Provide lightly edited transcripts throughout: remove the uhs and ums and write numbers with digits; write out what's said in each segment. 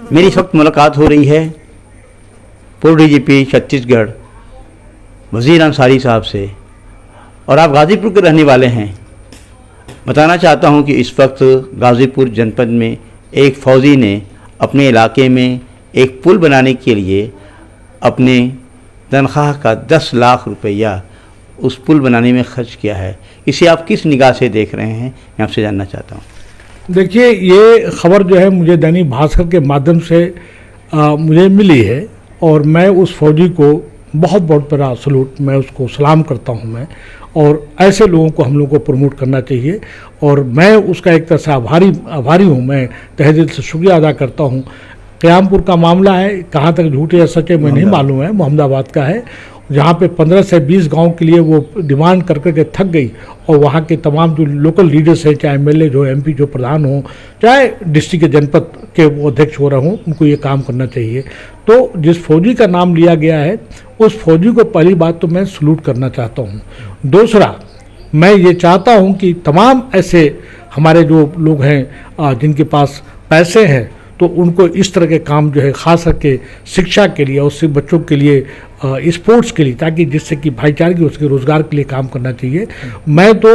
मेरी इस वक्त मुलाकात हो रही है पूर्व डीजीपी छत्तीसगढ़ वज़ीर अंसारी साहब से, और आप गाज़ीपुर के रहने वाले हैं। बताना चाहता हूं कि इस वक्त गाज़ीपुर जनपद में एक फ़ौजी ने अपने इलाके में एक पुल बनाने के लिए अपने तनख्वाह का 10 लाख रुपया उस पुल बनाने में खर्च किया है। इसे आप किस निगाह से देख रहे हैं, मैं आपसे जानना चाहता हूं। देखिए, ये खबर जो है मुझे दैनिक भास्कर के माध्यम से मुझे मिली है, और मैं उस फौजी को बहुत बहुत बड़ा सलूट, मैं उसको सलाम करता हूं मैं, और ऐसे लोगों को हम लोग को प्रमोट करना चाहिए, और मैं उसका एक तरह से आभारी हूं। मैं तहे दिल से शुक्रिया अदा करता हूं। क़यामपुर का मामला है, कहाँ तक झूठे या सच्चे मैं नहीं मालूम है, मोहम्मदाबाद का है, जहाँ पे 15 से 20 गांव के लिए वो डिमांड कर करके थक गई, और वहाँ के तमाम जो लोकल लीडर्स हैं, चाहे एमएलए जो एमपी जो प्रधान हों, चाहे डिस्ट्रिक्ट के जनपद के वो अध्यक्ष हो रहे हों, उनको ये काम करना चाहिए। तो जिस फौजी का नाम लिया गया है, उस फौजी को पहली बात तो मैं सलूट करना चाहता हूँ। दूसरा, मैं ये चाहता हूँ कि तमाम ऐसे हमारे जो लोग हैं जिनके पास पैसे हैं, तो उनको इस तरह के काम जो है ख़ास करके शिक्षा के लिए, उससे बच्चों के लिए, स्पोर्ट्स के लिए, ताकि जिससे कि भाईचारे उसके रोज़गार के लिए काम करना चाहिए। मैं तो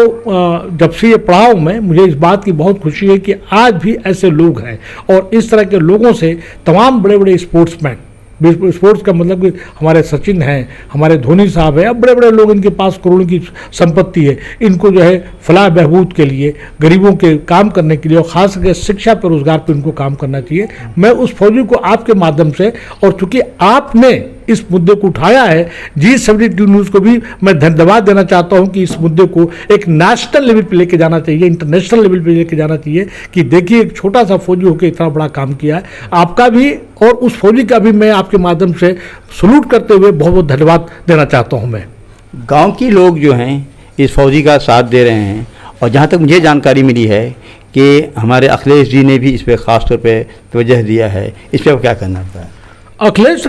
जब से ये पढ़ा हूँ मैं, मुझे इस बात की बहुत खुशी है कि आज भी ऐसे लोग हैं, और इस तरह के लोगों से तमाम बड़े बड़े स्पोर्ट्समैन, स्पोर्ट्स का मतलब कि हमारे सचिन हैं, हमारे धोनी साहब हैं, अब बड़े बड़े लोग, इनके पास करोड़ों की संपत्ति है, इनको जो है फलाह बहबूद के लिए, गरीबों के काम करने के लिए, और ख़ास करके शिक्षा पर, रोज़गार पर इनको काम करना चाहिए। मैं उस फौजी को आपके माध्यम से, और चूँकि आपने इस मुद्दे को उठाया है, G72 न्यूज़ को भी मैं धन्यवाद देना चाहता हूं कि इस मुद्दे को एक नेशनल लेवल पे लेके जाना चाहिए, इंटरनेशनल लेवल पे लेके जाना चाहिए, कि देखिए एक छोटा सा फौजी होकर इतना बड़ा काम किया है। आपका भी और उस फौजी का भी मैं आपके माध्यम से सलूट करते हुए बहुत बहुत धन्यवाद देना चाहता हूँ। मैं गाँव के लोग जो हैं इस फौजी का साथ दे रहे हैं, और जहाँ तक मुझे जानकारी मिली है कि हमारे अखिलेश जी ने भी इस पर ख़ास तौर पर तवज्जो दिया है। इस पर क्या करना है? अखिलेश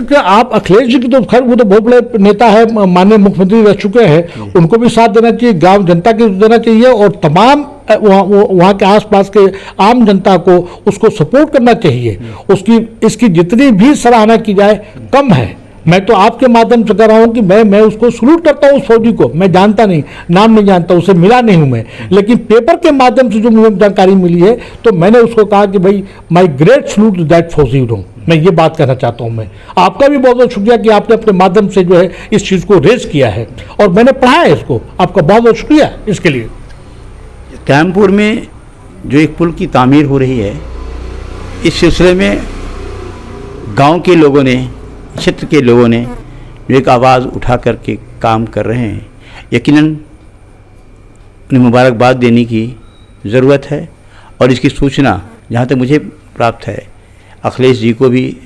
जी की तो खैर वो तो बहुत बड़े नेता है, माननीय मुख्यमंत्री रह चुके हैं, उनको भी साथ देना चाहिए, गांव जनता को देना चाहिए, और तमाम वहाँ के आसपास के आम जनता को उसको सपोर्ट करना चाहिए। इसकी जितनी भी सराहना की जाए कम है। मैं तो आपके माध्यम से कर रहा हूँ कि मैं उसको सलूट करता हूँ। उस फौजी को मैं जानता नहीं, नाम नहीं जानता, उसे मिला नहीं हूँ मैं, लेकिन पेपर के माध्यम से जो मुझे जानकारी मिली है, तो मैंने उसको कहा कि भाई माई ग्रेट सलूट दैट फौजी। मैं ये बात कहना चाहता हूँ। मैं आपका भी बहुत बहुत शुक्रिया कि आपने अपने माध्यम से जो है इस चीज़ को रेज किया है, और मैंने पढ़ा है इसको। आपका बहुत बहुत शुक्रिया इसके लिए। क़यामपुर में जो एक पुल की तामीर हो रही है, इस सिलसिले में गांव के लोगों ने, क्षेत्र के लोगों ने जो एक आवाज़ उठा करके काम कर रहे हैं, यकीनन उन्हें मुबारकबाद देने की ज़रूरत है। और इसकी सूचना जहाँ तक मुझे प्राप्त है, अखिलेश जी को भी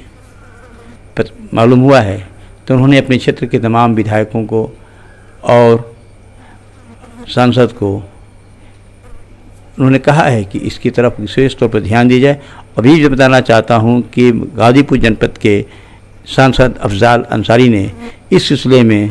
मालूम हुआ है, तो उन्होंने अपने क्षेत्र के तमाम विधायकों को और सांसद को उन्होंने कहा है कि इसकी तरफ विशेष तौर पर ध्यान दिया जाए। अभी जो बताना चाहता हूं कि गाज़ीपुर जनपद के सांसद अफजाल अंसारी ने इस सिलसिले में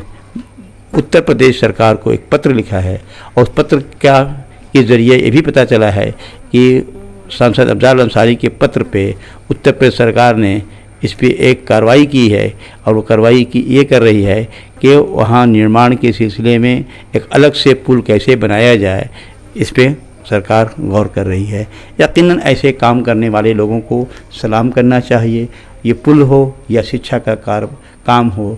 उत्तर प्रदेश सरकार को एक पत्र लिखा है, और उस पत्र के ज़रिए ये भी पता चला है कि सांसद अफजाल अंसारी के पत्र पे उत्तर प्रदेश सरकार ने इस पर एक कार्रवाई की है, और वो कार्रवाई की ये कर रही है कि वहाँ निर्माण के सिलसिले में एक अलग से पुल कैसे बनाया जाए, इस पर सरकार गौर कर रही है। यकीनन ऐसे काम करने वाले लोगों को सलाम करना चाहिए। ये पुल हो या शिक्षा का काम हो,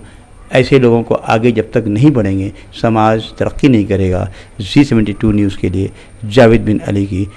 ऐसे लोगों को आगे जब तक नहीं बढ़ेंगे समाज तरक्की नहीं करेगा। G72 न्यूज़ के लिए जावेद बिन अली की